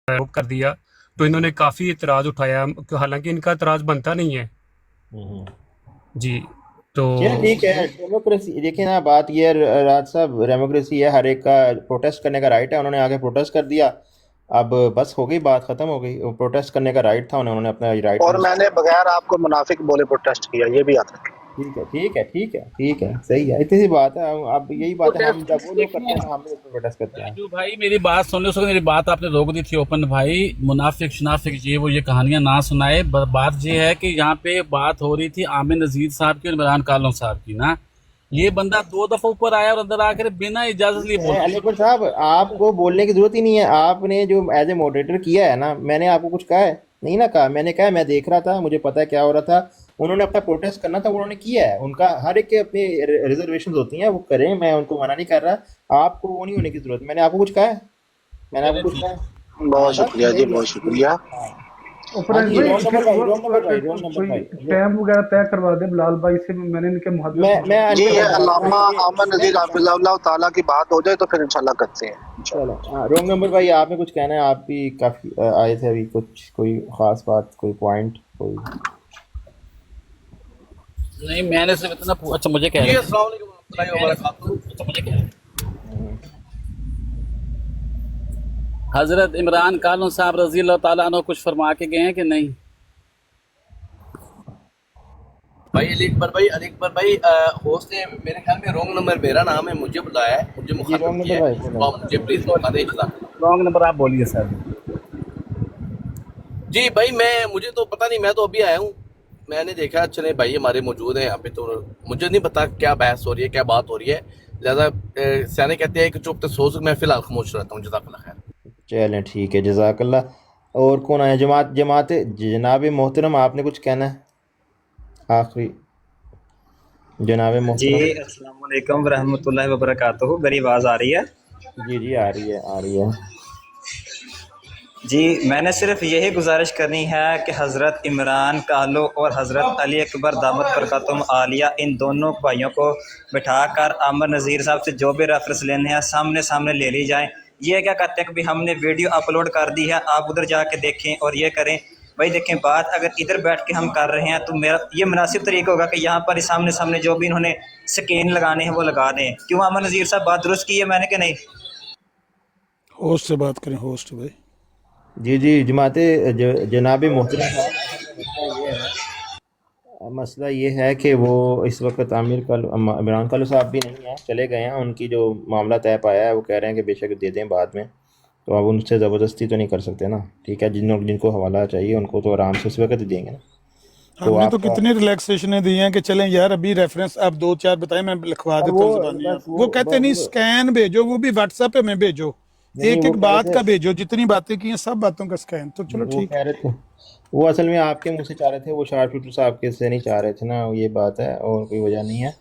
आरोप कर दिया, तो इन्होंने काफ़ी इतराज़ उठाया, हालांकि इनका इतराज़ बनता नहीं है। हम्म। जी, तो चलिए ठीक है, डेमोक्रेसी देखिए ना, बात ये है राज साहब, डेमोक्रेसी है, हर एक का प्रोटेस्ट करने का राइट है। उन्होंने आगे प्रोटेस्ट कर दिया, अब बस हो गई, बात खत्म हो गई। वो प्रोटेस्ट करने का राइट था, उन्होंने अपना राइट और यूज। मैंने बगैर आपको मुनाफिक बोले प्रोटेस्ट किया, ये भी याद रखें। ठीक है ठीक है ठीक है ठीक है, सही है, इतनी सी बात है। अब यही बात है, हम जब वो लोग करते देखिए हैं तो हम भी प्रोटेस्ट करते हैं। राजू भाई, मेरी बात सुन लो। उसको मेरी बात आपने रोक दी थी ओपन भाई। मुनाफिक शनाफिक ये वो ये कहानियां ना सुनाए। बात ये है कि यहाँ पे बात हो रही थी आमिर नजीर साहब की और इमरान कालों साहब की ना। ये बंदा 2 दफा ऊपर आया और अंदर आकर बिना इजाजत लिए बोल अली अकबर साहब, आपको बोलने की जरूरत ही नहीं है। आपने जो एज ए मॉडरेटर किया है ना, मैंने आपको कुछ कहा है? नहीं ना कहा। मैंने कहा मैं देख रहा था, मुझे पता है क्या हो रहा था। उन्होंने अपना प्रोटेस्ट करना था, उन्होंने किया है। उनका हर एक के अपनी रिजर्वेशन होती हैं, वो करें, मैं उनको मना नहीं कर रहा। आपको वो नहीं होने की जरूरत। मैंने आपको कुछ कहा है? मैंने आपको कुछ कहा है? हाँ, बहुत बस शुक्रिया जी, यही है। बहुत शुक्रिया। हाँ हाँ उपराज जी, भाई रोल फिर नंबर भाई, वो रोल नंबर भाई, रोल नंबर कोई भाई। कैंप वगैरह तय करवा दे बिलाल भाई से, मैंने इनके मुहद्दत मैं होना। जी, अली ये अकबर साहब, अल्लामा मैं आमिर नजीर हाफिज़हुल्लाह ताला की बात हो जाए तो फिर इंशाल्लाह करते हैं चलो, इंशाल्लाह। हाँ, रोंग नंबर भाई, आपने कुछ कहना है? आप भी काफी आए थे अभी, कुछ कोई खास बात, कोई पॉइंट, कोई? नहीं, मैंने सिर्फ इतना अच्छा मुझे कह रहे थे। अच्छा मुझे कह रहे थे हजरत इमरान कालों साहब रजी अल्लाह ताला अन्हु कुछ फरमा के गए हैं कि नहीं? भाई अली अकबर भाई, होस्ट ने मेरे ख्याल में रॉन्ग नंबर, मेरा नाम है, मुझे बुलाया है, मुझे जी, मुखातब रोंग किया नंबर है, भाई, तो आप मुझे प्लीज मौका दें। रॉन्ग नंबर आप बोलिए सर। जी भाई, मुझे तो पता नहीं, मैं तो अभी आया हूँ। मैंने देखा चले भाई हमारे मौजूद हैं यहाँ पे, तो मुझे नहीं पता क्या बहस हो रही है, क्या बात हो रही है। लिहाजा सियाने कहते हैं कि चुप तो सो, मैं फिलहाल खामोश रहता हूँ। जज़ाकल्लाह खैर। चलें ठीक है, जज़ाकल्लाह। और कौन आया? जमात जनाब मोहतरम, आपने कुछ कहना है आखिरी? जनाब जी, मोहतरम। अस्सलाम वालेकुम रहमतुल्लाहि व बरकातहू। मेरी आवाज़ आ रही है? जी जी, आ रही है, आ रही है। जी, मैंने सिर्फ यही गुजारिश करनी है कि हज़रत इमरान कालो और हज़रत अली अकबर दामत बरकतुहुम आलिया, इन दोनों भाइयों को बिठाकर आमिर नज़ीर साहब से जो भी रेफरेंस लेने हैं सामने सामने ले ली जाएँ। ये क्या कहते हैं कि भाई हमने वीडियो अपलोड कर दी है, आप उधर जाके देखें और ये करें। भाई देखें, बात अगर इधर बैठ के हम कर रहे हैं तो मेरा ये मुनासिब तरीका होगा कि यहाँ पर सामने सामने जो भी इन्होंने स्कैन लगाने हैं वो लगा दें। क्यों आमिर नज़ीर साहब, बात दुरुस्त की है मैंने कि नहीं? होस्ट से बात करें, होस्ट भाई। जी जी, जनाब मोहतरम साहब, मसला ये है कि वो इस वक्त इमरान कालू साहब भी नहीं हैं, चले गए हैं। उनकी जो मामला तय पाया है, वो कह रहे हैं कि बेशक दे दें बाद में, तो अब उनसे ज़बरदस्ती तो नहीं कर सकते ना। ठीक है, जिनको हवाला चाहिए उनको तो आराम से उस वक्त ही देंगे ना। तो हमने तो आपका, कितनी रिलैक्सेशनें दी हैं कि चलें यार अभी रेफरेंस आप 2-4 बताएं, मैं लिखवा अब देता वो हूँ ज़बानी। बस वो कहते नहीं वो स्कैन भेजो, वो भी व्हाट्सएप पे में भेजो, नहीं, एक वो एक कह रहे बात थे, का भेजो, जितनी बातें की हैं सब बातों का स्कैन। तो चलो वो ठीक कह है। रहे थे, वो असल में आपके मुंह से चाह रहे थे, वो शार्प शूटर साहब के से नहीं चाह रहे थे ना, ये बात है, और कोई वजह नहीं है।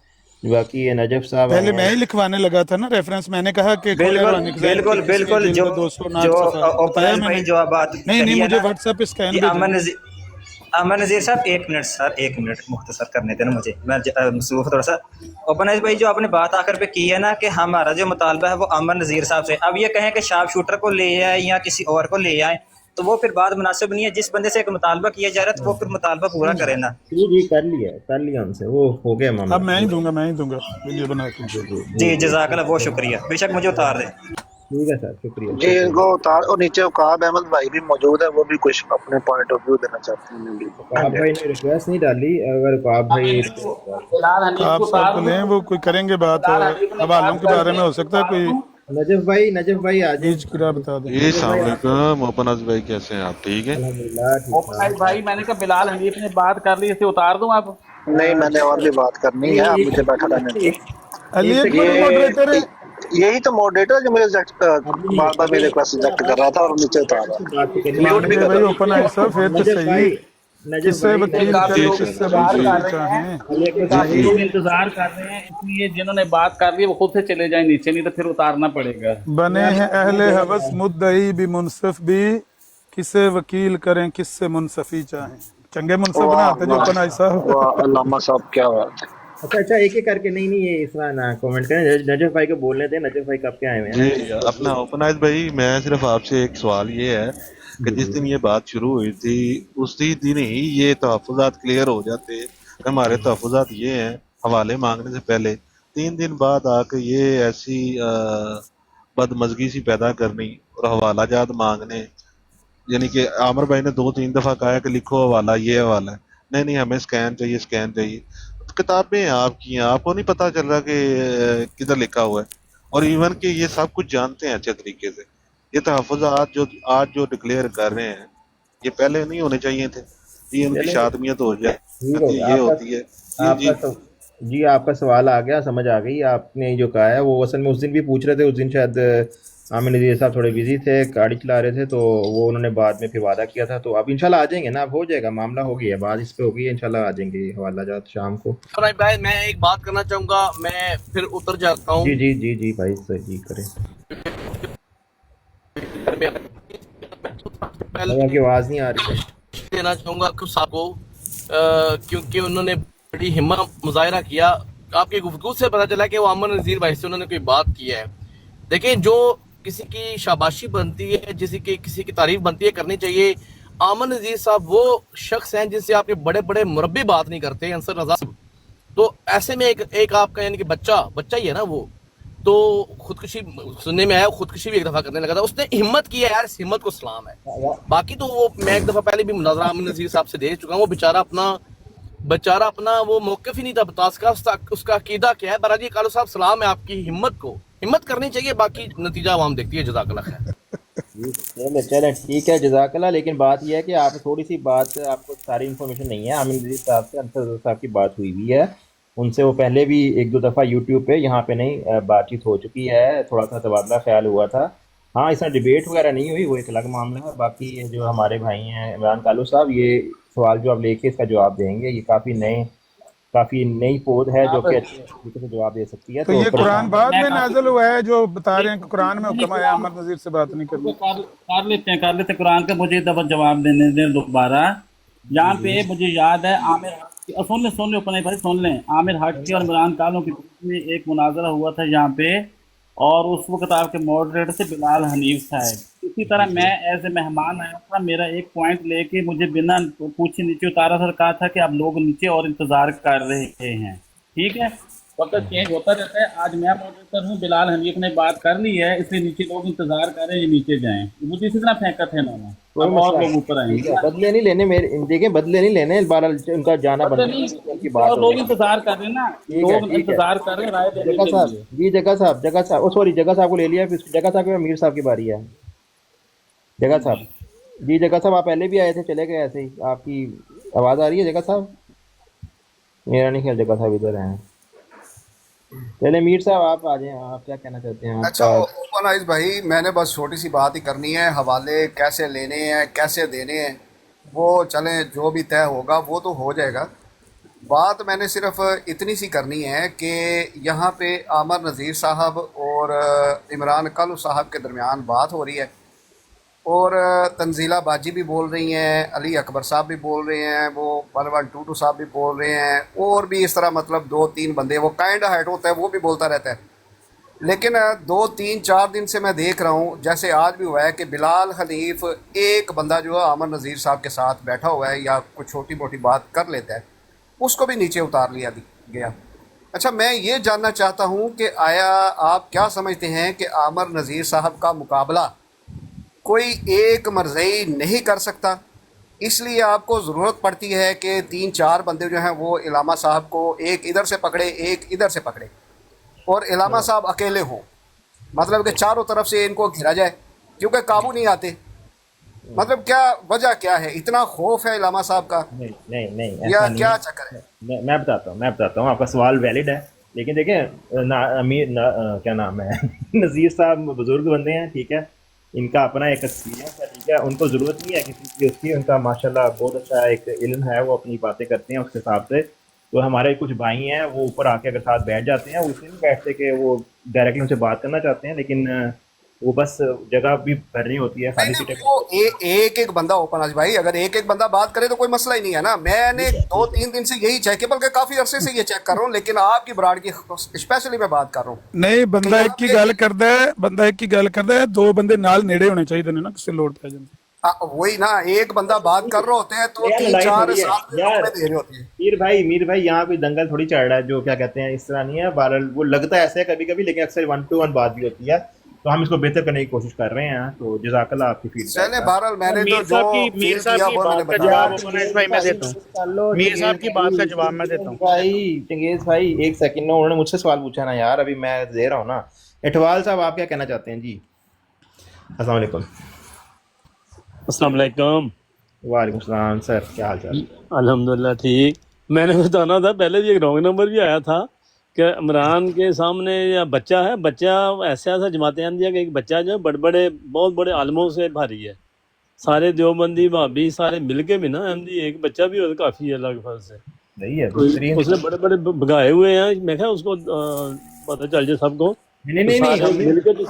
बाकी ये नजफ साहब आए पहले हैं। मैं ही लिखवाने लगा था ना रेफरेंस, मैंने कहा कि खोले बिल्कुल रोनिक जैन की बिल्कुल किसने बिल्कुल, जो जिल्द जो 209 सफा बताया ओपनर भाई मैंने। जो बात नहीं नहीं, कही है मुझे ना, व्हाट्सएप पे स्कैन जी भेजना। अमन नज़ीर साहब, एक मिनट सर, एक मिनट मुख्तसर करने देना मुझे, मैं मसरूफ़ थोड़ा सा। ओपन भाई, जो आपने बात आकर पे की है ना कि हमारा जो मुतालबा है वो अमन नज़ीर साहब से, अब ये कहें कि शार्प शूटर को ले आए या किसी और को ले आए, तो वो फिर बात मुनासिब नहीं है। जिस बंदे से एक मुतालबा किया जा रहा है तो वो फिर मुतालबा पूरा करे ना। जी जी, कर लिया उनसे, वो हो गया अब मामला। मैं ही दूंगा वीडियो बना के। जी जी जी जी, जी, जज़ाकल्लाह, बहुत शुक्रिया, बेशक मुझे उतार दें। ठीक है सर, शुक्रिया जी, शुक्रिया। इनको उतार, और नीचे उकाब अहमद भाई भी मौजूद है, वो भी कुछ अपने पॉइंट ऑफ व्यू देना चाहते आप हैं। भाई ने रिक्वेस्ट नहीं डाली, अगर आप भाई रिक्वेस्ट डाल। फिलहाल हनीफ आप को साहब उतार को दूं? लें, वो कोई करेंगे बात फिलहाल हनीफ ने हवालों बात के कर बारे दी, में, हो सकता है उतार कोई दूं? नजफ भाई आ जाए। चीज की राह बता दें। जी नजफ भाई अस्सलाम आ जाए। वालेकुम ओपन अज़ भाई, कैसे हैं आप? ठीक है। अल्हम्दुलिल्लाह, ठीक ओपन ठाक। भाई, मैंने कहा बिलाल हनीफ ने बात कर ली, इसे उतार दूं आप? नहीं, मैंने और भी बात करनी है, आप मुझे बैठा रहने दें। अली एक अकबर सेकंड, ही मॉडरेटर है। ये यही तो मॉडरेटर है जो मेरे अभी बार बार अभी मेरे रिक्वेस्ट रिजेक्ट कर रहा था और नीचे उतार रहा आपसे था, बात करनी म्यूट भी है। मानिए कर भाई रहा था। ओपन आई साहब, फिर तो नजफ सही। भाई, नजफ किससे भाई, इतने वकील काफी जी करें, लोग सर, किससे इंतजार जी कर मंसूफी रहे हैं, चाहें। अली इतने अकबर जी साहब, काफी जी। लोग इंतजार कर रहे हैं, इसलिए जिन्होंने बात कर ली वो खुद से चले जाए नीचे, नहीं तो फिर उतारना पड़ेगा। बने हैं मैं अहले जगह हवस, मुद्दई भी मुनसफ भी, किसे वकील करें किससे मुनसफी चाहें। चंगे मुनसफ वाह बनाते जो वाह ओपन आई साहब। वाह, अल्लामा साहब क्या बात है। अच्छा अच्छा, एक एक करके, नहीं नहीं, ये इस बार ना कमेंट करें, नजफ भाई को बोलने थे, नजफ भाई कब के आए हुए हैं जी ना। अपना ओपनाइज भाई, मैं सिर्फ आपसे एक सवाल ये है कि जी जिस जी दिन ये बात शुरू हुई थी उसी दिन ही ये तहफ़्फ़ुज़ात क्लियर हो जाते कि हमारे तहफ़्फ़ुज़ात ये हैं हवाले मांगने से पहले। 3 दिन बाद आके ये ऐसी बदमज़गी सी पैदा करनी और हवाला जात मांगने, यानी कि आमिर भाई ने 2-3 दफ़ा कहा है कि लिखो हवाला, ये हवाला है, नहीं नहीं हमें स्कैन चाहिए, स्कैन चाहिए। तो किताबें हैं आपकी हैं, आपको नहीं पता चल रहा कि किधर लिखा हुआ है। और इवन कि ये सब कुछ जानते हैं अच्छे तरीके से। ये तहफ़्फ़ुज़ात जो आज जो डिक्लेयर कर रहे हैं, ये पहले नहीं होने चाहिए थे। ये उनकी चले, शादमियत हो ठीक हो जाती है, गया ये आपका, होती है। जी आपका जी। सब। जी आपका सवाल आ गया, समझ आ गई। आपने जो कहा है वो असल में उस दिन भी पूछ रहे थे, उस दिन शायद आमिर नज़ीर साहब थोड़े बिजी थे, गाड़ी चला रहे थे, तो वो उन्होंने बाद में फिर वादा किया था। तो अब इंशाल्लाह आ जाएंगे ना, अब हो जाएगा, मामला हो गया, बात इस पे हो गई है, इंशाल्लाह आ जाएंगे हवाला जात शाम को। भाई भाई मैं एक बात करना चाहूंगा, मैं फिर उतर जाता हूँ। जी जी जी जी भाई, सही करें। पहले भाई आपकी आवाज़ नहीं आ रही है। देना चाहूंगा खुद साहब को, क्योंकि उन्होंने बड़ी हिम्मत मुजाहरा किया। आपकी गुफ्तगू से पता चला कि वो अमन नज़ीर भाई से उन्होंने कोई बात की है। देखिए, जो किसी की शाबाशी बनती है, किसी की तारीफ बनती है, करनी चाहिए। आमन नज़ीर साहब वो शख्स हैं जिनसे आपके बड़े बड़े मुरब्बी बात नहीं करते, अंसर रजा साहब। तो ऐसे में एक आपका यानी कि बच्चा ही है ना वो, तो खुदकुशी सुनने में आया, खुदकुशी भी एक दफा करने लगा था। उसने हिम्मत की है यार, इस हिम्मत को सलाम है। बाकी तो वो मैं एक दफा पहले भी मुनाजरा आमिर नज़ीर साहब से देख चुका हूँ। वो बेचारा अपना वो मौकफ ही नहीं था बता सका उसका अकीदा क्या है। बराजी कालू साहब, सलाम है आपकी हिम्मत को, हिम्मत करनी चाहिए। बाकी नतीजा आवाम देखती है। जज़ाकल्लाह खैर। चले चले, ठीक है, जज़ाकल्लाह। लेकिन बात यह है कि आप थोड़ी सी बात, आपको सारी इन्फॉर्मेशन नहीं है। आमिर नज़ीर साहब से अंसर साहब की बात हुई हुई है, उनसे वो पहले भी एक दो दफ़ा यूट्यूब पे, यहाँ पे नहीं, बातचीत हो चुकी है, थोड़ा सा तबादला ख्याल हुआ था। हाँ, इसमें डिबेट वगैरह नहीं हुई, वो एक अलग मामला है। बाकी ये जो हमारे भाई हैं इमरान कालू साहब, ये सवाल जो आप लेके इसका जवाब देंगे, ये काफ़ी नई पोद है जो कि अच्छे तरीके से जवाब दे सकती है, तो तो ये कुरान परेशान। बाद मैं में काफी नाज़िल हुआ है जो बता रहे हैं कि कुरान में नहीं, हुक्म है कुरान अमर नज़ीर से बात नहीं करनी। कर लेते हैं कुरान का। मुझे दफा जवाब देने दें दोबारा। जी यहाँ जी पे मुझे याद है आमिर हक की, और सुन ले ऊपर नहीं भाई, सुन लें। आमिर हक की और इमरान खानों के बीच में एक मुनाजरा हुआ था यहाँ पे, और उस वक्त आपके मॉडरेटर से बिलाल हनीफ साहब। इसी तरह जी मैं जी एज ए मेहमान आया था, मेरा एक पॉइंट लेके मुझे बिना पूछे नीचे उतारा था, कहा था कि आप लोग नीचे और इंतजार कर रहे हैं। ठीक है, वक्त चेंज होता रहता है। आज मैं मॉडरेटर हूँ, बिलाल हनीफ ने बात कर ली है, इसलिए नीचे लोग इंतजार कर रहे हैं, ये नीचे जाएं। मुझे इसी तरह फेंका था इन्होंने, कोई अब और मसला लोग नहीं, ऊपर ठीक आएंगे है, ना। बदले नहीं लेने मेरे, देखें, बदले नहीं लेने, बहरहाल उनका जाना पता बनता नहीं, है, उनकी नीचे बात और हो लोग गई। इंतजार कर रहे हैं ना, ठीक है लोग ठीक है। इंतजार कर रहे हैं राय देने जग्गा के साहब लिए। जी, जग्गा साहब, ओ सॉरी, जग्गा साहब को ले लिया, फिर जग्गा साहब के बाद मीर साहब की बारी है। जग्गा साहब, जी जग्गा साहब, आप पहले भी आए थे, चले गए ऐसे ही। आपकी आवाज़ आ रही है जग्गा साहब? मेरा नहीं ख्याल जग्गा साहब इधर हैं। चले मीर साहब, आप आ जाएं, आप क्या कहना चाहते हैं अच्छा, आपका? ओपन आइज भाई, मैंने बस छोटी सी बात ही करनी है। हवाले कैसे लेने हैं, कैसे देने हैं, वो चलें, जो भी तय होगा वो तो हो जाएगा। बात मैंने सिर्फ इतनी सी करनी है कि यहाँ पे आमिर नज़ीर साहब और इमरान कालू साहब के दरमियान बात हो रही है, और तंजीला बाजी भी बोल रही हैं, अली अकबर साहब भी बोल रहे हैं, वो 1122 साहब भी बोल रहे हैं, और भी इस तरह मतलब 2-3 बंदे, वो काइंड हाइट होता है वो भी बोलता रहता है। लेकिन 2-3-4 दिन से मैं देख रहा हूँ, जैसे आज भी हुआ है, कि बिलाल हनीफ एक बंदा जो है आमिर नज़ीर साहब के साथ बैठा हुआ है या कुछ छोटी मोटी बात कर लेता है, उसको भी नीचे उतार लिया गया। अच्छा, मैं ये जानना चाहता हूँ कि आया आप क्या समझते हैं कि आमिर नज़ीर साहब का मुकाबला कोई एक मरज़ई नहीं कर सकता, इसलिए आपको ज़रूरत पड़ती है कि 3-4 बंदे जो हैं वो इलामा साहब को एक इधर से पकड़े, एक इधर से पकड़े, और इलामा साहब अकेले हों, मतलब कि चारों तरफ से इनको घिरा जाए, क्योंकि काबू नहीं आते। मतलब क्या वजह क्या है, इतना खौफ है इलामा साहब का, नहीं नहीं नहीं, या ऐसा नहीं क्या है। चक्कर है? मैं बताता हूँ, आपका सवाल वैलिड है। लेकिन देखें ना, क्या नाम है नज़ीर साहब बुजुर्ग बंदे हैं, ठीक है, इनका अपना एक एक्सपीरियंस है, ठीक है, उनको ज़रूरत नहीं है किसी की उसकी, उनका माशाल्लाह बहुत अच्छा एक इल्म है, वो अपनी बातें करते हैं उसके हिसाब से। तो हमारे कुछ भाई हैं, वो ऊपर आके अगर साथ बैठ जाते हैं, वो इसलिए नहीं बैठते कि वो डायरेक्टली उनसे बात करना चाहते हैं, लेकिन वो बस जगह भी भरनी होती है खाली नहीं, सीटें। वो एक एक बंदा ओपन आज भाई, अगर एक एक बंदा बात करे तो कोई मसला ही नहीं है ना। मैंने 2-3 दिन से यही चेक किया, बल्कि काफी अरसे से ये चेक कर रहा हूँ, लेकिन आपकी ब्रांड की स्पेशली मैं बात कर रहा हूँ। नहीं ਬੰਦਾ ਇੱਕ ਹੀ ਗੱਲ ਕਰਦਾ ਹੈ, ਬੰਦਾ ਇੱਕ ਹੀ ਗੱਲ ਕਰਦਾ ਹੈ, ਦੋ ਬੰਦੇ ਨਾਲ ਨੇੜੇ ਹੋਣੇ ਚਾਹੀਦੇ ਨੇ ਨਾ ਕਿਸੇ ਲੋੜ ਪੈ ਜਾਂਦੀ। वही ना, एक बंदा बात कर रहे होते हैं तो यार, 3-4 लड़ाई साल थोड़ी है। यार, दे रहे होते हैं। मीर भाई यहाँ कोई दंगल थोड़ी चढ़ रहा है, जो क्या कहते हैं इस तरह नहीं है। बहरहाल वो लगता है ऐसे है कभी कभी, लेकिन अक्सर 1-to-1 बात भी होती है, तो हम इसको बेहतर करने की कोशिश कर रहे हैं। तो जज़ाकल्लाह आपकी चले फीडबैक। बहरहाल मैंने तो जो मीर साहब की बात का जवाब उपनायत भाई मैं देता हूँ। मीर साहब की बात का जवाब मैं देता हूँ। भाई चंगेज भाई एक सेकंड ना, उन्होंने मुझसे सवाल पूछा ना यार, अभी मैं दे रहा हूँ ना। इटवाल साहब आप क्या कहना चाहते हैं जी? अस्सलाम वालेकुम। अस्सलाम वालेकुम। वालेकुम सलाम सर, क्या हाल चाल? अल्हम्दुलिल्लाह ठीक। मैंने बताना था, पहले भी एक रॉन्ग नंबर भी आया था कि इमरान के सामने या बच्चा है, बच्चा ऐसा जमाते दिया कि एक बच्चा जो बड़े बड़े बहुत बड़े आलमों से भारी है, सारे देवबंदी भाभी सारे मिल के भी ना अहमदी, एक बच्चा भी हो काफ़ी है अलग फर्ज से, नहीं है उसने बड़े बड़े भगाए हुए हैं। मैं क्या उसको पता चल जाए सबको। नहीं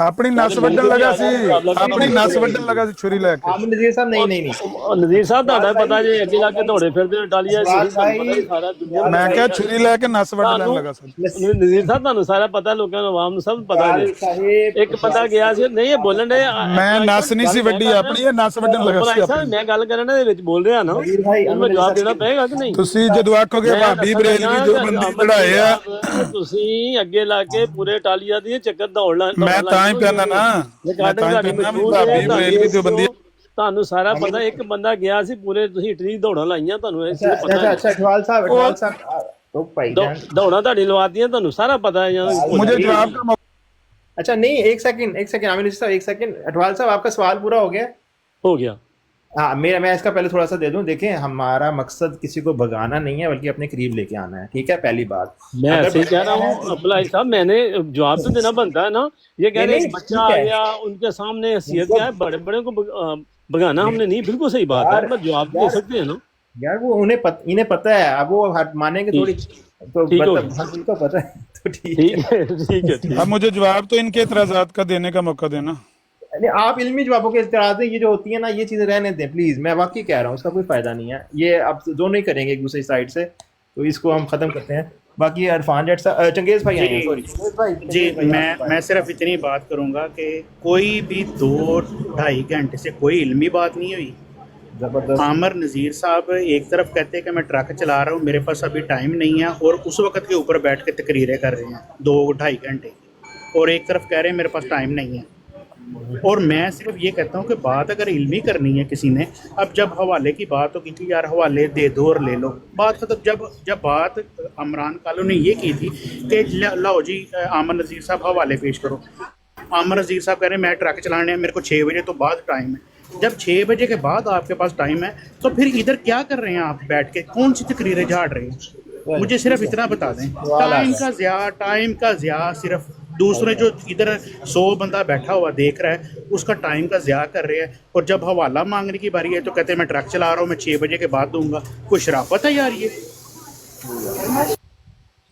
ਆਪਣੀ ਨਸ ਵੱਢਣ ਲੱਗਾ ਸੀ, ਆਪਣੀ ਨਸ ਵੱਢਣ ਲੱਗਾ ਸੀ ਛੁਰੀ ਲੈ ਕੇ। नज़ीर साहब नहीं ਨਜ਼ੀਰ ਸਾਹਿਬ ਤੁਹਾਡਾ ਪਤਾ ਜੇ ਅੱਗੇ ਲਾ ਕੇ ਦੌੜੇ ਫਿਰਦੇ ਹੋ ਟਾਲੀਆ ਸਾਰਾ ਦੁਨੀਆ। ਮੈਂ ਕਿਹਾ ਛੁਰੀ ਲੈ ਕੇ ਨਸ ਵੱਢ ਲੈਣ ਲੱਗਾ ਸੀ। ਨਜ਼ੀਰ ਸਾਹਿਬ ਤੁਹਾਨੂੰ ਸਾਰਾ ਪਤਾ, ਲੋਕਾਂ ਨੂੰ ਆਵਾਮ ਨੂੰ ਸਭ ਪਤਾ ਜੇ। ਇੱਕ ਬੰਦਾ ਗਿਆ ਸੀ, ਨਹੀਂ ਇਹ ਬੋਲਣ ਦੇ, ਮੈਂ ਨਸ ਨਹੀਂ ਸੀ ਵੱਢੀ ਆਪਣੀ, ਇਹ ਨਸ ਵੱਢਣ ਲੱਗਾ ਸੀ ਆਪਣੀ। ਮੈਂ ਗੱਲ ਕਰਨ ਦੇ ਵਿੱਚ ਬੋਲ ਰਿਹਾ ਨਾ, ਉਹਨੂੰ ਜਵਾਬ ਦੇਣਾ ਪਏਗਾ ਕਿ ਨਹੀਂ? ਤੁਸੀਂ ਜਦੋਂ ਆਖੋਗੇ ਭਾਬੀ ਬਰੇਲਵੀ ਜੋ ਬੰਦੇ ਚੜਾਏ ਆ, ਤੁਸੀਂ ਅੱਗੇ ਲਾ ਕੇ ਪੂਰੇ ਟਾਲੀਆ ਦੀ ਚੱਕਰ ਦੌੜ ਲਾ। ਮੈਂ ਤਾਂ ਹੀ ਕਹਿੰਦਾ ਨਾ, ਮੈਂ ਤਾਂ ਹੀ ਕਹਿੰਦਾ ਵੀ ਭਾਬੀ ਬਰੇਲਵੀ ਜੋ ਬੰਦੇ। ਤੁਹਾਨੂੰ ਸਾਰਾ ਪਤਾ, ਇੱਕ ਬੰਦਾ ਗਿਆ ਸੀ ਪੂਰੇ, ਤੁਸੀਂ ਇਟਲੀ ਦੌੜਾਂ ਲਾਈਆਂ, ਤੁਹਾਨੂੰ ਇਹ ਚੀਜ਼ ਪਤਾ। अच्छा इटवाल साहब तो भाईजान ਦੌੜਾਂ ਤੁਹਾਡੀ ਲਵਾਤੀਆਂ, ਤੁਹਾਨੂੰ ਸਾਰਾ ਪਤਾ है। मुझे जवाब का अच्छा नहीं, एक सेकंड आमिर नजीर साहब, एक सेकंड। इटवाल साहब आपका सवाल पूरा हो गया? हो गया। हाँ, मैं इसका पहले थोड़ा सा दे दूं। देखें, हमारा मकसद किसी को भगाना नहीं है, बल्कि अपने करीब लेके आना है, ठीक है? पहली बात मैं ऐसे ही कह रहा हूँ अब्दुल्लाह साहब, मैंने जवाब तो देना बनता है ना। ये कह रहे हैं बच्चा आ गया, उनके सामने हैसियत क्या है, बड़े बड़े को भगाना हमने नहीं, बिल्कुल सही बात है, पर जवाब दे सकते हैं ना यार। वो इन्हें पता है, अब वो मानेंगे थोड़ी, तो उनको पता है, तो ठीक है। अब मुझे जवाब तो इनके एतराज़ात का देने का मौका देना। आप इल्मी जवाबों के इतराज़ें ये जो होती है ना, ये चीज़ें रहने दें प्लीज़। मैं वाकई कह रहा हूँ, उसका कोई फ़ायदा नहीं है। ये आप दोनों ही करेंगे एक दूसरे साइड से, तो इसको हम ख़त्म करते हैं। बाकी इरफान जेट साहब, चंगेज़ भाई आए हैं जी, मैं सिर्फ इतनी बात करूंगा कि कोई भी 2-2.5 घंटे से कोई इल्मी बात नहीं हुई। ज़बरदस्त। आमिर नज़ीर साहब एक तरफ कहते हैं कि मैं ट्रक चला रहा हूँ, मेरे पास अभी टाइम नहीं है, और उस वक्त के ऊपर बैठ के तकरीरें कर रहे हैं 2-2.5 घंटे, और एक तरफ कह रहे हैं मेरे पास टाइम नहीं है। और मैं सिर्फ ये कहता हूँ कि बात अगर इल्मी करनी है किसी ने, अब जब हवाले की बात होगी कि यार हवाले दे दो और ले लो, बात खत्म। जब बात इमरान कालो ने ये की थी कि लाओ जी आमिर नज़ीर साहब हवाले पेश करो, आमिर नज़ीर साहब कह रहे हैं मैं ट्रक चलाने हैं, मेरे को 6 बजे तो बाद टाइम है। जब 6 बजे के बाद आपके पास टाइम है, तो फिर इधर क्या कर रहे हैं आप बैठ के, कौन सी तकरीरें झाड़ रहे हैं? मुझे सिर्फ इतना बता दें, टाइम का ज़िया सिर्फ दूसरे जो इधर 100 बंदा बैठा हुआ देख रहा है, उसका टाइम का ज़िया कर रहे हैं। और जब हवाला मांगने की बारी है तो कहते हैं मैं ट्रक चला रहा हूँ, मैं 6 बजे के बाद दूंगा। कोई शराफत है यार ये?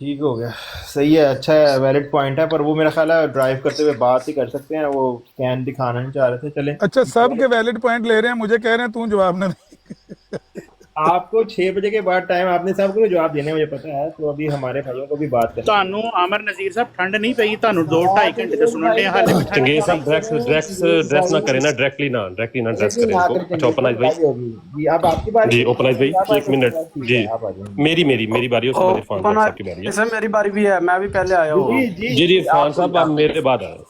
ठीक हो गया, सही है, अच्छा है, वैलिड पॉइंट है। पर वो मेरा ख्याल है ड्राइव करते हुए बात ही कर सकते हैं, वो स्कैन दिखाना नहीं चाह रहे थे। चले, अच्छा सब के वैलिड पॉइंट ले रहे हैं, मुझे कह रहे हैं तू जवाब न दे। आपको 6 बजे के बाद टाइम, आपने सबको जवाब देने मुझे पता है, तो अभी हमारे भाइयों को भी बात करते हैं। ਤੁਹਾਨੂੰ ਆਮਰ ਨਜ਼ੀਰ ਸਾਹਿਬ ਠੰਡ ਨਹੀਂ ਪਈ? ਤੁਹਾਨੂੰ 2-2.5 ਘੰटे से सुनने हैं हाले में चंगेज साहब ड्रेस ना करें ना, डायरेक्टली ना ड्रेस करें इसको। अच्छा ओपनाइज भाई जी, अब आपकी बारी। जी ओपनाइज भाई 1 मिनट जी, मेरी बारी है, उसके बाद इरफान साहब की बारी है। सर मेरी बारी भी है, मैं भी पहले आया हूँ। जी इरफान साहब आप मेरे बाद आए।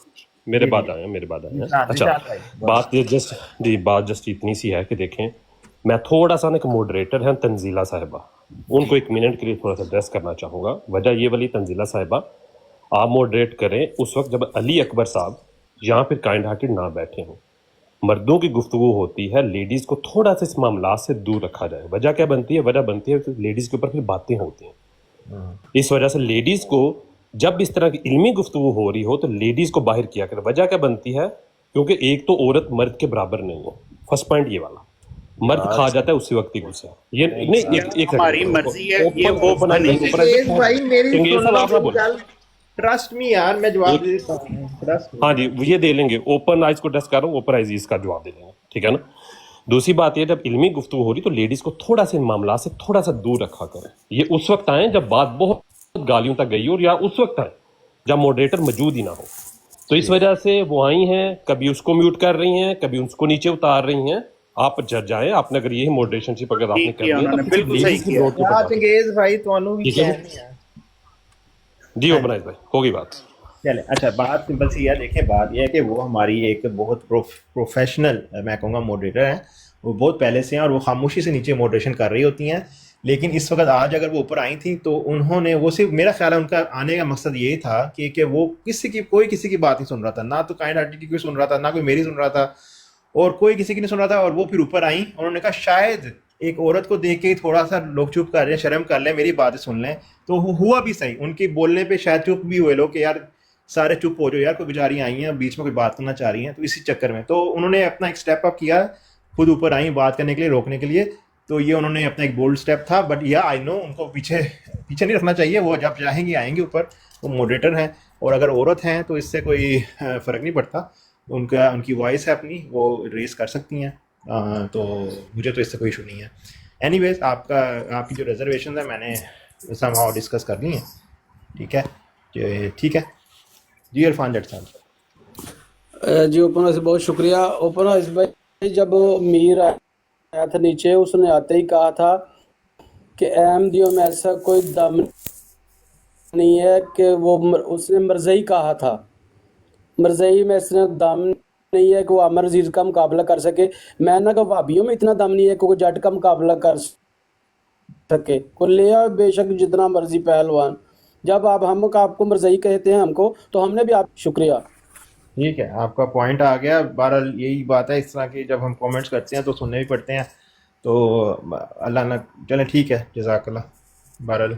अच्छा बात जस्ट इतनी सी है कि देखें, मैं थोड़ा सा ना, एक मॉडरेटर हैं तंजीला साहिबा, उनको 1 मिनट के लिए थोड़ा सा एड्रेस करना चाहूँगा। वजह ये वाली, तंजीला साहिबा आप मॉडरेट करें उस वक्त जब अली अकबर साहब यहाँ पर काइंड हार्टेड ना बैठे हों। मर्दों की गुफ्तगू होती है, लेडीज़ को थोड़ा सा इस मामला से दूर रखा जाए। वजह क्या बनती है? वजह बनती है कि लेडीज़ के ऊपर फिर बातें होती हैं। इस वजह से लेडीज़ को जब इस तरह की इल्मी गुफ्तगू हो रही हो तो लेडीज़ को बाहर किया करें। वजह क्या बनती है? क्योंकि एक तो औरत मर्द के बराबर नहीं है, फर्स्ट पॉइंट ये वाला, मर्द खा जाता है उसी वक्त ही गुस्सा। ये नहीं, एक हमारी मर्जी है, ये वो ट्रस्ट मी यार, मैं जवाब दे देता हूँ, ट्रस्ट हाँ जी, ये दे लेंगे, ओपन आइज को टेस्ट कर रहा हूँ, ओपन आइज इसका जवाब दे देंगे, ठीक है ना। दूसरी बात ये, जब इल्मी गुफ्तगू हो रही तो लेडीज को थोड़ा सा इन मामला से थोड़ा सा दूर रखा करें। ये उस वक्त आए जब बात बहुत गालियों तक गई हो, और या उस वक्त आए जब मॉडरेटर मौजूद ही ना हो। तो इस वजह से वो आई हैं, कभी उसको म्यूट कर रही हैं, कभी उसको नीचे उतार रही हैं। आप जज जाएं, आपने अगर ये मॉडरेशनशिप अगर आपने कर ली है तो बिल्कुल सही लेडीज की किया। रोड के ऊपर चंगेज भाई ਤੁਹਾਨੂੰ भी ठीक है कहनी है। जी ओपन आइज भाई, होगी बात। चले, अच्छा बात सिंपल सी है। देखिए बात यह है कि वो हमारी एक बहुत प्रोफेशनल मैं कहूँगा मॉडरेटर हैं, वो बहुत पहले से हैं और वो खामोशी से नीचे मॉडरेशन कर रही होती हैं। लेकिन इस वक्त आज अगर वो ऊपर आई थी तो उन्होंने, वो सिर्फ मेरा ख्याल है उनका आने का मकसद यही था कि वो कोई किसी की बात नहीं सुन रहा था, ना तो काइंड हार्टेड की कोई सुन रहा था, ना कोई मेरी सुन रहा था, और कोई किसी की नहीं सुन रहा था। और वो फिर ऊपर आई, उन्होंने कहा शायद एक औरत को देख के ही थोड़ा सा लोग चुप कर रहे हैं, शर्म कर लें, मेरी बातें सुन लें। तो हुआ भी सही, उनकी बोलने पे शायद चुप भी हुए लोग कि यार सारे चुप हो जाओ यार, कोई बेचारी आई हैं बीच में कोई बात करना चाह रही हैं। तो इसी चक्कर में तो उन्होंने अपना एक स्टेप अप किया, खुद ऊपर आई बात करने के लिए, रोकने के लिए। तो ये उन्होंने अपना एक बोल्ड स्टेप था। बट या आई नो उनको पीछे नहीं रखना चाहिए, वो जब चाहेंगी आएंगे ऊपर, वो मॉडरेटर हैं। और अगर औरत हैं तो इससे कोई फ़र्क नहीं पड़ता, उनकी वॉइस है अपनी, वो रेस कर सकती हैं। तो मुझे तो इससे कोई इशू नहीं है। एनीवेज आपकी जो रिजर्वेशन है मैंने समहाउ डिस्कस कर ली है, ठीक है जी। इरफान जट साहब जी ओपन हाउस बहुत शुक्रिया। ओपन हाउस भाई, जब मीर आया था नीचे, उसने आते ही कहा था कि अहमदियों में ऐसा कोई दम नहीं है कि वो, उसने मरज़ई कहा था, मरज़ई में इसने दम नहीं है कि वो अमर अजीज का मुकाबला कर सके। मैं ना कि भाभियों में इतना दम नहीं है कि वो जट का मुकाबला कर सके। को ले आओ बेशक जितना मर्जी पहलवान, जब आपको मरज़ई कहते हैं हमको, तो हमने भी आप शुक्रिया। ठीक है, आपका पॉइंट आ गया। बहरहाल यही बात है, इस तरह की जब हम कमेंट्स करते हैं तो सुनने भी पड़ते हैं। तो अल्लाह ना, चलें ठीक है, जज़ाकल्लाह। बहरहाल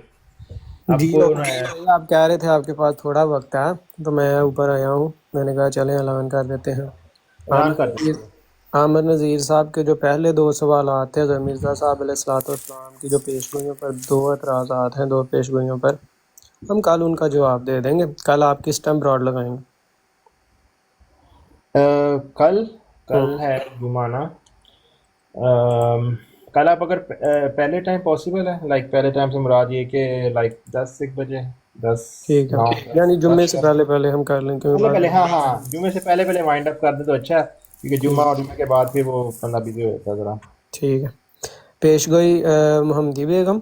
जी आपको आप कह रहे थे आपके पास थोड़ा वक्त है, तो मैं ऊपर आया हूँ, मैंने कहा चलें ऐलान कर देते हैं। आमिर नज़ीर साहब के जो पहले दो सवाल आते हैं, मिर्ज़ा साहब अलैहिस्सलाम की जो पेशगोइयों पर दो एतराज़ात हैं, दो पेशगोइयों पर, हम कल उनका जवाब दे देंगे। कल आप किस टाइम ब्रॉड लगाएंगे? कल है जुमाना। कल आप अगर पहले टाइम पॉसिबल है, लाइक पहले टाइम से मुराद ये कि लाइक 10-1 बजे 10, ठीक है, यानी जुम्मे से पहले हम कर लें, क्योंकि पहले हाँ जुम्मे से पहले वाइंड अप कर दे तो अच्छा है, क्योंकि जुम्मा और जुम्मे के बाद फिर वो बंदा बिजी हो जाता है ज़रा। ठीक है। पेशगोई मोहम्मदी बेगम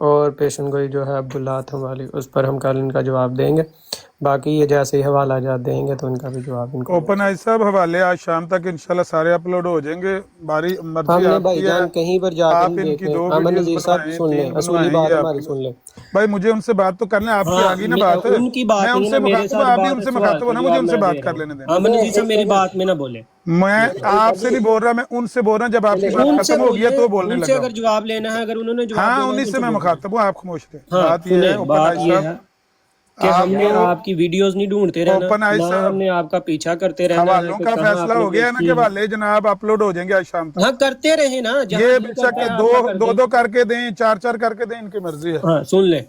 और पेशन गोई जो है अब्दुल्ला आथम वाली, उस पर हम कल इनका जवाब देंगे। बाकी ये जैसे ही हवाला जात देंगे तो उनका भी जवाब इनको। ओपन आइज साहब, हवाले आज शाम तक इंशाल्लाह सारे अपलोड हो जाएंगे। बारी मर्जी हमने आपकी भाईजान है, कहीं पर जाकर आप नहीं इनकी देखे। 2 अमन वीडियोस नज़ीर साहब बनवाएं, सुन लें, 3 असली बनवाएं, बात ये हमारी आपकी सुन लें। भाई मुझे उनसे बात तो करना है, आपकी हाँ, आगे ना बात है, उनकी बात मैं नहीं उनसे है ना, मेरे मुखातब, साथ आप भी बात उनसे है, मुखातब होना, मुझे जवाब उनसे मैं बात दे कर रहा लेने दें। हूँ। अमन नज़ीर साहब मेरी बात में ना बोले, मैं आपसे नहीं बोल रहा, मैं उनसे बोल रहा हूँ। जब आपकी बात उनसे खत्म हो गया तो बोलने उनसे लगा। अगर जवाब लेना है, अगर उन्होंने जवाब हाँ, देना है, उन्हीं से मैं मुखातब हूँ, आप खामोश रहे। हाँ, बात ये है ओपन बात आइज ये साहब, है कि हमने आपकी वीडियोस नहीं ढूंढते रहना, ओपन आइज ना साहब, हमने आपका पीछा करते रहना है हवालों कि का कहाँ फैसला आपने हो गया है ना बेइज्जती कि है। हवाले जनाब अपलोड हो जाएंगे आज शाम तक। हाँ करते रहे ना, जहाँ ये दिल बेशक करता के है आपका कर दें। दो करके दें, 4 करके दें, इनकी मर्जी है। हाँ सुन ले,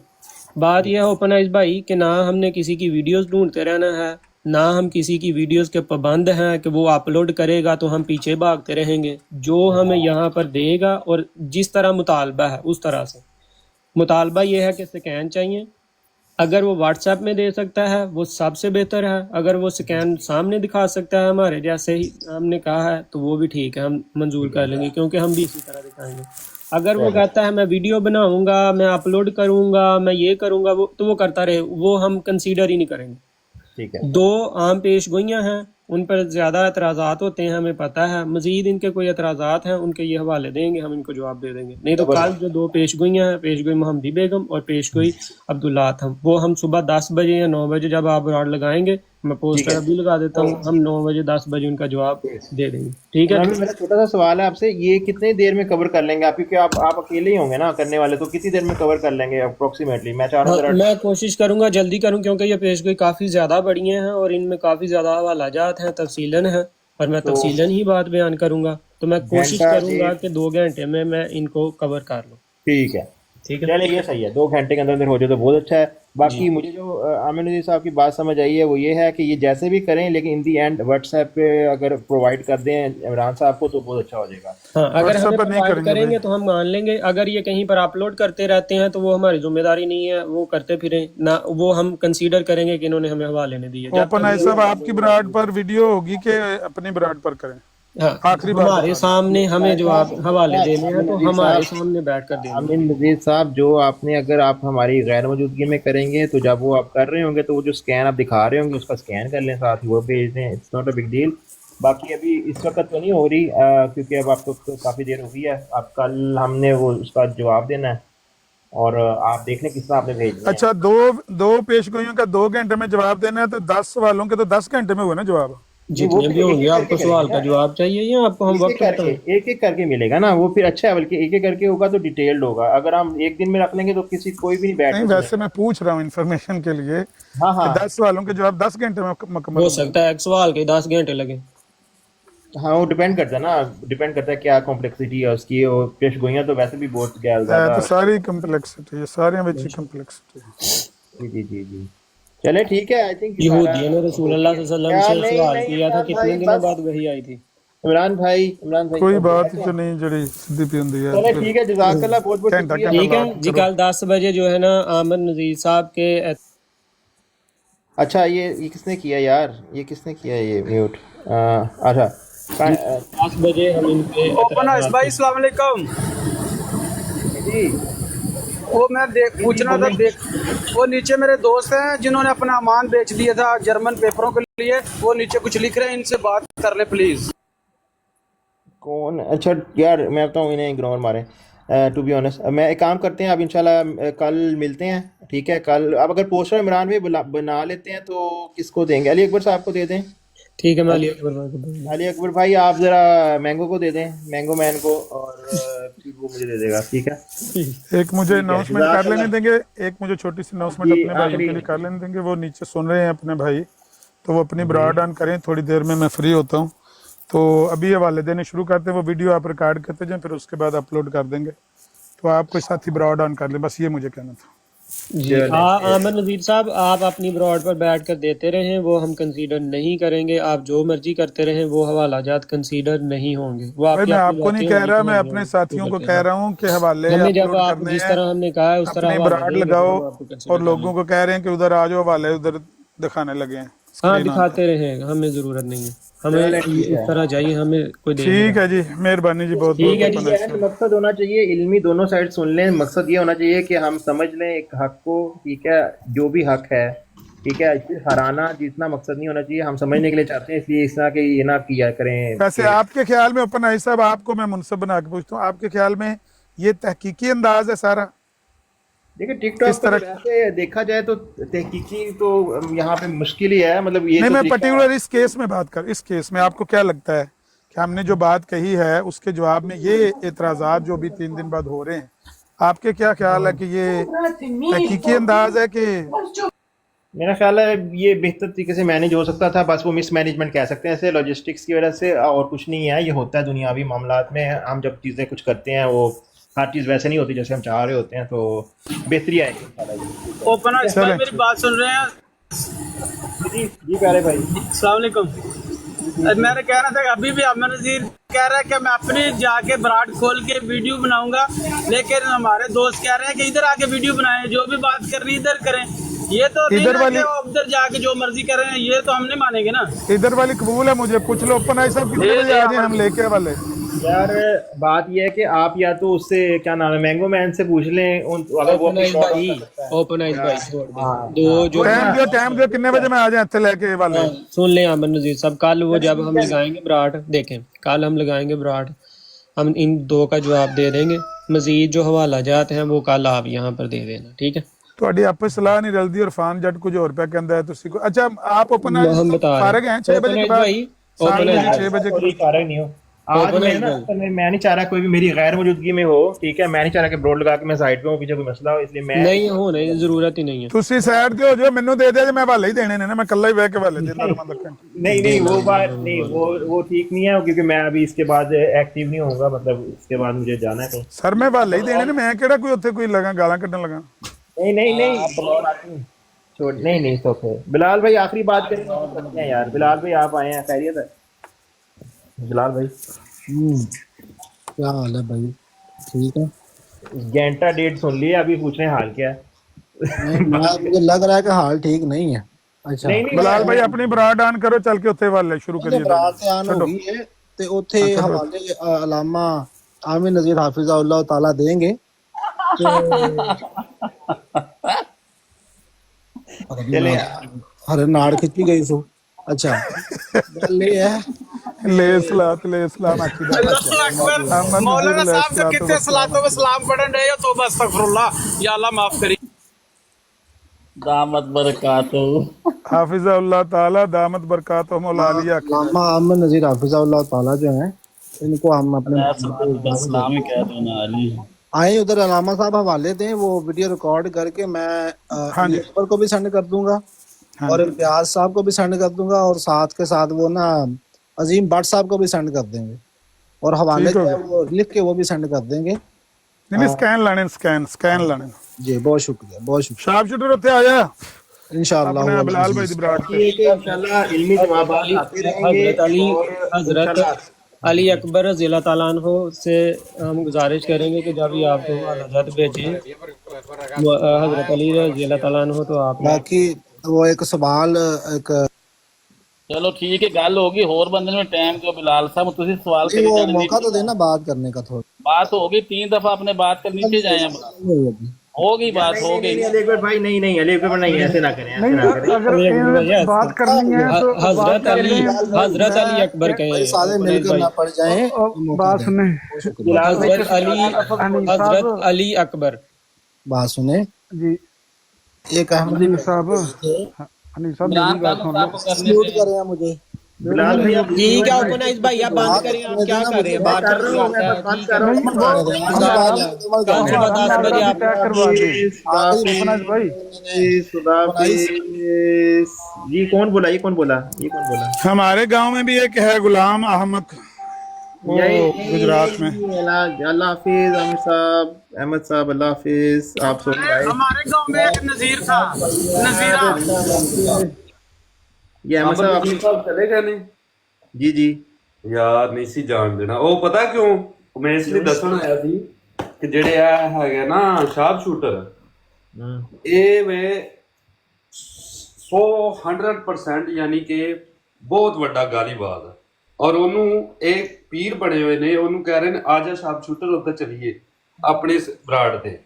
बात यह है ओपन आइज भाई कि ना हमने किसी की वीडियोस ढूंढते रहना है, ना हम किसी की वीडियोस के पाबंद हैं कि वो अपलोड करेगा तो हम पीछे भागते रहेंगे। जो हमें यहाँ पर देगा और जिस तरह मुतालबा है उस तरह से मुतालबा ये है कि स्कैन चाहिए। अगर वो व्हाट्सएप में दे सकता है वो सबसे बेहतर है, अगर वो स्कैन सामने दिखा सकता है हमारे जैसे ही हमने कहा है तो वो भी ठीक है, हम मंजूर कर लेंगे, क्योंकि हम भी इसी तरह दिखाएंगे। अगर वो कहता है मैं वीडियो बनाऊंगा, मैं अपलोड करूंगा, मैं ये करूंगा, वो तो वो करता रहे, वो हम कंसीडर ही नहीं करेंगे। ठीक है, 2 आम पेश गोइयाँ हैं, उन पर ज़्यादा एतराज़ात होते हैं, हमें पता है। मज़ीद इनके कोई एतराज़ात हैं, उनके ये हवाले देंगे, हम इनको जवाब दे देंगे। नहीं तो कल जो 2 पेश गोइयाँ हैं, पेश गोई मोहम्मदी बेगम और पेश गोई अब्दुल्ला आथम, वो हम सुबह 10 बजे या 9 बजे जब आप ब्रॉड लगाएंगे, मैं पोस्टर अभी लगा देता हूँ, हम 9 बजे 10 बजे उनका जवाब दे देंगे। ठीक है। मेरा छोटा सा सवाल है आपसे, ये कितनी देर में कवर कर लेंगे आप, क्योंकि आप अकेले ही होंगे ना करने वाले, तो कितनी देर में कवर कर लेंगे अप्रोक्सीमेटली? मैं चाह रहा हूँ मैं कोशिश करूंगा जल्दी करूं, क्योंकि ये पेशगोई काफ़ी ज़्यादा बड़ी हैं और इनमें काफ़ी ज़्यादा हवालाजात हैं, तफसीलन हैं, और मैं तफसीलन ही बात बयान करूंगा। तो मैं कोशिश करूंगा कि 2 घंटे में मैं इनको कवर कर लूँ। ठीक है, चलिए ये सही है, 2 घंटे के अंदर हो जाए तो बहुत अच्छा है। बाकी मुझे जो आमिर नज़ीर साहब की बात समझ आई है वो ये है कि ये जैसे भी करें लेकिन इन दी एंड व्हाट्सएप पे अगर प्रोवाइड कर दें इमरान साहब को तो बहुत अच्छा हो जाएगा। हाँ, अगर व्हाट्सएप हमें पर नहीं प्रोवाइड करेंगे करेंगे भाई। तो हम मान लेंगे। अगर ये कहीं पर अपलोड करते रहते हैं तो वो हमारी जिम्मेदारी नहीं है, वो करते फिरें ना, वो हम कंसीडर करेंगे कि इन्होंने हमें हवाले नहीं दिए। जब ओपन तक आई साहब आपकी ब्राड पर वीडियो होगी कि अपनी ब्राड पर करें? हाँ, आखिरी बात हमारे बता सामने हमें जवाब हवाले देने हैं तो आमिर नज़ीर हमारे साहब, सामने बैठ कर देंगे। आमिर नज़ीर साहब जो आपने अगर आप हमारी गैर मौजूदगी में करेंगे तो जब वो आप कर रहे होंगे तो वो जो स्कैन आप दिखा रहे होंगे उसका स्कैन कर लें, साथ ही वो भेज दें। It's not a big deal. बाकी अभी इस वक्त तो नहीं हो रही क्योंकि अब आपको तो काफ़ी देर हो गई है। अब कल हमने वो उसका जवाब देना है और आप देख लें किस तरह आपने भेजना है। अच्छा, दो पेशगोइयों का 2 घंटे में जवाब देना है तो 10 सवालों के तो 10 घंटे में हुआ ना जवाब। नहीं, वो जितने भी फिर एक होंगे एक आपको करके सवाल करेंगे का ना, जवाब चाहिए या आपको हम एक एक वक्त बताएं? करके एक एक करके मिलेगा ना, वो फिर अच्छा है। बल्कि एक एक करके होगा तो डिटेल्ड होगा। अगर हम एक दिन में रख लेंगे तो किसी कोई भी नहीं बैठ नहीं, के वैसे सुनेगा। मैं पूछ रहा हूँ इन्फॉर्मेशन के लिए हाँ कि हाँ 10 सवालों के जवाब 10 घंटे में मुकम्मल हो होंगे। सकता है एक सवाल के 10 घंटे लगे। हाँ, वो डिपेंड करता है ना, डिपेंड करता है क्या कॉम्प्लेक्सिटी है उसकी। और पेश गोइयाँ तो वैसे भी बहुत ज़्यादा। तो सारी कंपलेक्सिटी है, सारी विच कंपलेक्सिटी। जी जी जी, चले ठीक है। आई थिंक यहूदियों ने रसूलुल्लाह सल्लल्लाहु अलैहि वसल्लम से नहीं सवाल नहीं किया था, इमरान कितने भाई दिनों बस, बाद वही आई थी। इमरान भाई कोई बस बात बैठे तो हैं। नहीं जड़ी सीधी पी होंदी है। चले ठीक है, जज़ाकल्लाह, बहुत बहुत घंटा शुक्रिया। घंटा ठीक है बात जी, करो। कल 10 बजे जो है ना आमिर नज़ीर साहब के अच्छा, ये किसने किया यार, ये किसने किया ये म्यूट? अच्छा 10 बजे हम इनके ओपन आइस एतराज़ात भाई को। अस्सलाम वालेकुम। जी वो मैं जी पूछना था, बोलें। देख वो नीचे मेरे दोस्त हैं जिन्होंने अपना अमान बेच दिया था जर्मन पेपरों के लिए, वो नीचे कुछ लिख रहे हैं, इनसे बात कर ले प्लीज। कौन? अच्छा यार मैं बताऊँ, इन्हें इग्नोर मारें। टू बी ऑनेस्ट मैं एक काम करते हैं, अब इंशाल्लाह कल मिलते हैं, ठीक है? कल अब अगर पोस्टर इमरान में बना लेते हैं तो किसको देंगे? अली अकबर साहब को दे दें। ठीक है, मैं अली अली अकबर भाई आप ज़रा मैंगो को दे दें, मैंगो मैन को, और फिर वो मुझे दे देगा, ठीक है? एक मुझे ठीक है, अनाउंसमेंट कर लेने जज़ाकल्लाह। देंगे, एक मुझे छोटी सी अनाउंसमेंट जी अपने भाइयों आखिरी, के लिए कर लेने देंगे। वो नीचे सुन रहे हैं अपने भाई, तो वो अपनी ब्रॉड ऑन करें, थोड़ी देर में मैं फ्री होता हूँ। तो अभी हवाले देने शुरू करते हैं, वो वीडियो आप रिकॉर्ड करते जाएं, फिर उसके बाद अपलोड कर देंगे। तो आप कोई साथी ब्रॉड ऑन कर लें, बस ये मुझे कहना था। जी। आमिर नज़ीर साहब आप अपनी ब्रॉड पर बैठ कर देते रहें, वो हम कंसीडर नहीं करेंगे। आप जो मर्जी करते रहें, वो हवाला जात कंसीडर नहीं होंगे। वो भाई आपकी मैं अपनी आपको नहीं बातें कह होंगी रहा, तो मैं हम अपने जो साथियों को करते कह हैं रहा हूँ कि हवाले हमें जब अपलोड आप करने जिस हैं, तरह हमने कहा है उस तरह अपनी हवाले ब्राड देंगे तो लगाओ हम आपको कंसीडर और कर लोगों लेंगे। को कह रहे हैं कि उधर आ जाओ, हवाले उधर दिखाने लगे हैं हाँ, स्क्रीन ऑन पर। दिखाते रहें, हमें ज़रूरत नहीं है, हमें चले ठीक इस है। तरह चाहिए, हमें कोई दे नहीं ठीक रहा। है जी, मेहरबानी जी, बहुत ठीक बहुत है ठीक जी। ओपन है, मकसद होना चाहिए इल्मी, दोनों साइड सुन लें। मकसद ये होना चाहिए कि हम समझ लें एक हक को, ठीक है? जो भी हक है, ठीक है? सिर्फ हराना जीतना मकसद नहीं होना चाहिए, हम समझने के लिए चाहते हैं, इसलिए इस तरह के ये ना किया करें वैसे कि आपके ख्याल में ओपन आई साहब, आपको मैं मुनसब बना के पूछता हूँ, आपके ख्याल में ये तहकीकी अंदाज है सारा? देखिए टिकटॉक किस पे तो तरह? वैसे देखा जाए तो तहकीकी तो यहाँ पे मुश्किल ही है, मतलब ये नहीं, तो मैं तरीका। पर्टिकुलर इस केस में बात कर, इस केस में आपको क्या लगता है कि हमने जो बात कही है उसके जवाब में ये एतराज़ात जो भी 3 दिन बाद हो रहे हैं, आपके क्या ख्याल है कि ये तहकीकी अंदाज है कि? मेरा ख्याल है ये बेहतर तरीके से मैनेज हो सकता था, बस वो मिस मैनेजमेंट कह सकते हैं ऐसे, लॉजिस्टिक्स की वजह से, और कुछ नहीं है। ये होता है दुनियावी मामलात में, हम जब चीज़ें कुछ करते हैं वो हर चीज़ वैसे नहीं होती जैसे हम चाह रहे होते हैं, तो बेहतरी आएगी। ओपन आइस भाई मेरी बात सुन रहे हैं? जी जी प्यारे भाई, अस्सलाम वालेकुम। मैंने कह रहा था कि अभी भी आमिर नज़ीर कह रहा है कि मैं अपनी जाके ब्राड खोल के वीडियो बनाऊंगा, लेकिन हमारे दोस्त कह रहे हैं कि इधर आके वीडियो बनाएं, जो भी बात करनी इधर करें। ये तो नहीं इधर ना वाली- कि वो उधर जाके जो मर्जी करें, ये तो हम नहीं मानेंगे ना। इधर वाली कबूल है, मुझे पूछ लो ओपन आई साहब कितने बजे आ जाए, हम लेके वाले। यार बात ये है कि आप या तो उससे क्या नाम है मैंगो मैन से पूछ लें, अगर वो ओपन आइस भाई, ओपन आइस भाई छोड़ दें। दो जो टाइम दियो कितने बजे मैं आ जाए इत्थे लेके वाले। हाँ, सुन लें आमिर नज़ीर साहब, कल वो जब हम लगाएंगे ब्राड, देखें कल हम लगाएंगे ब्राड, हम इन दो का जवाब दे देंगे। मजीद जो हवाला जात हैं वो कल आप यहाँ पर दे देना, ठीक है? ਤੁਹਾਡੀ ਆਪਸ ਸਲਾਹ ਨਹੀਂ ਰਲਦੀ ਔਰ ਫਾਨ ਜੱਟ ਕੁਝ ਹੋਰ ਪਿਆ ਕਹਿੰਦਾ ਹੈ ਤੁਸੀਂ ਕੋ। अच्छा आप ओपन हम बता रहे हैं। फारग हैं 6 बजे के बाद? भाई, ओपन आइस भाई, 6 बजे के कोई फारग नहीं हो आज। ओपन मैं आइस ना भाई। मैं नहीं चाह रहा कोई भी मेरी गैर मौजूदगी में हो, ठीक है? मैं नहीं चाह रहा कि ब्रोड लगा के मैं साइड पे हूँ, पीछे कोई मसला हो, इसलिए मैं नहीं होने की जरूरत ही नहीं है। ਤੁਸੀਂ ਸਾਈਡ ਤੇ ਹੋ ਜਾਓ, ਮੈਨੂੰ ਦੇ ਦਿਆ ਜੇ ਮੈਂ ਹਵਾਲੇ ਹੀ ਦੇਣੇ ਨੇ ਨਾ, ਮੈਂ ਇਕੱਲਾ ਹੀ ਬਹਿ ਕੇ ਹਵਾਲੇ ਦੇਣਾ ਰਮਨ ਰੱਖਣ। नहीं वो बात नहीं, वो ठीक नहीं है, क्योंकि मैं अभी इसके बाद एक्टिव नहीं होऊंगा, मतलब इसके बाद मुझे जाना है कहीं। ਸਰ ਮੈਂ ਹਵਾਲੇ ਹੀ ਦੇਣੇ ਨੇ, ਮੈਂ ਕਿਹੜਾ ਕੋਈ ਉੱਥੇ ਕੋਈ ਲਗਾ ਗਾਲਾਂ ਕੱਢਣ ਲਗਾ। नहीं नहीं नहीं छोड़, नहीं नहीं ओके। बिलाल भाई आखिरी बात करें करते हैं यार। बिलाल भाई आप आए हैं, खैरियत है? बिलाल भाई क्या हाल है भाई? ठीक है। घंटा डेढ़ सुन लिया, अभी पूछ रहे हैं हाल क्या है। मुझे लग रहा है कि हाल ठीक नहीं है। अच्छा नहीं नहीं ਬਿਲਾਲ ਭਾਈ ਆਪਣੀ ਬਰਾਡ ਆਨ ਕਰੋ, ਚੱਲ ਕੇ ਉੱਥੇ ਵਾਲੇ ਸ਼ੁਰੂ ਕਰੀਏ। ਬਰਾਤ ਤੇ ਆਨ ਹੋ ਗਈ ਹੈ ਤੇ ਉੱਥੇ ਹਵਾਲੇ ਅਲਾਮਾ ਆਮਿਰ ਨਜ਼ੀਰ ਹਾਫਿਜ਼ਹੁल्लाह ਤਾਲਾ ਦੇंगे चले हरे नाड़ खिंची गई सो। अच्छा गल ये है ले सलात आखी मौलाना साहब से कितने सलातों में सलाम पढ़न रहे हो, तौबा अस्तगफिरुल्लाह, या अल्लाह माफ करी। दामत बरकातहू हाफिज़हुल्लाह ताला दामत बरकातहुम आलिया। अलामा आमिर नज़ीर हाफिज़हुल्लाह ताला जो हैं इनको हम अपने सलाम ही कह दो ना अली। आए उधर अलामा साहब हवाले दें, वो वीडियो रिकॉर्ड करके मैं अकबर को भी सेंड कर दूंगा और इम्तियाज साहब को भी सेंड कर दूंगा और साथ के साथ वो ना अजीम भट्ट साहब को भी सेंड कर देंगे और हवाले जो है वो लिख के वो भी सेंड कर देंगे। नहीं स्कैन लाने, स्कैन लाने। जी बहुत शुक्रिया, बहुत शुक्रिया। शार्प शूटर उत्थे आया इंशाअल्लाह। अपने बिलाल भाई दी बरात पे इंशाल्लाह इल्मी जवाबात आते रहेंगे। हजरत अली अकबर रज़ियल्लाहु ताला अन्हु से हम गुजारिश करेंगे कि जब भी आपको हजरत भेजें हजरत अली रज़ियल्लाहु ताला अन्हु, तो आप बाकी वो एक सवाल एक चलो ठीक है, गल होगी होर बंदे में टाइम दो। बिलाल साहब तुसी सवाल नहीं, वो मौका तो देना बात करने का। थोड़ा बात होगी, 3 दफा अपने बात कर नीचे जाए। होगी बात हो गई। अली अकबर भाई नहीं अली अकबर नहीं, ऐसे ना करें, ऐसे ना करें। बात करनी है तो हजरत अली अकबर कहे, सारे मिलकर ना पड़ जाएं। बात सुने। हजरत अली अकबर बात सुने जी। एक अहमदी साहब हनी साहब मेरी बात सुन लो। म्यूट कर रहे हैं मुझे। बिलाल भैया ठीक है ओपनाइज भाई, आप बंद करें, आप क्या कर रहे हैं? बात कर रहे हो, बात कर रहा हूं। कल सुबह 10 बजे आप जी कौन बोला? ये कौन बोला? हमारे गांव में भी एक है गुलाम अहमद, वो गुजरात में। अल्लाह हाफिज अहमद साहब, अल्लाह हाफिज। आप सुन रहे हैं हमारे गांव में एक नजीर था, नजीरा। ये अहमद साहब चले गए नहीं जी यार, नहीं सी जान देना। ਉਹ ਪਤਾ ਕਿਉਂ ਮੈਂ ਇਸ ਲਈ ਦੱਸਣ ਆਇਆ ਸੀ ਕਿ ਜਿਹੜੇ ਆ ਹੈਗੇ ਨਾ ਸ਼ਾਰਪ ਸ਼ੂਟਰ, ਇਹ ਵੇ 100% ਯਾਨੀ ਕਿ ਬਹੁਤ ਵੱਡਾ ਗਾਲੀਬਾਜ਼ ਹੈ ਔਰ ਉਹਨੂੰ ਇਹ ਪੀਰ ਬਣੇ ਹੋਏ ਨੇ, ਉਹਨੂੰ ਕਹਿ ਰਹੇ ਨੇ ਆ ਜਾ ਸ਼ਾਰਪ ਸ਼ੂਟਰ ਉੱਤੇ ਚਲੀਏ ਆਪਣੇ ਬਰਾੜ ਤੇ,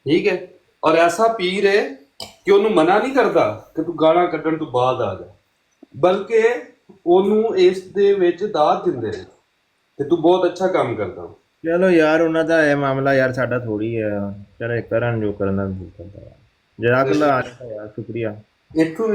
ਠੀਕ ਹੈ। ਔਰ ਐਸਾ ਪੀਰ ਹੈ ਕਿ ਉਹਨੂੰ ਮਨਾ ਨਹੀਂ ਕਰਦਾ ਕਿ ਤੂੰ ਗਾਲਾਂ ਕੱਢਣ ਤੋਂ ਬਾਅਦ ਆ ਜਾ, ਬਲਕਿ ਉਹਨੂੰ ਇਸ ਦੇ ਵਿੱਚ ਦਾਤ ਦਿੰਦੇ ਨੇ ਕਿ ਤੂੰ ਬਹੁਤ ਅੱਛਾ ਕੰਮ ਕਰਦਾ। ਚਲੋ ਯਾਰ ਉਹਨਾਂ ਦਾ ਇਹ ਮਾਮਲਾ ਯਾਰ, ਸਾਡਾ ਥੋੜੀ ਹੈ। ਚਲੋ ਕਰਨ ਜੋ ਕਰਨਾ ਕਰਦਾ ਯਾਰ। ਜਜ਼ਾਕੱਲਾ ਯਾਰ, ਸ਼ੁਕਰੀਆ। ਇੱਥੋਂ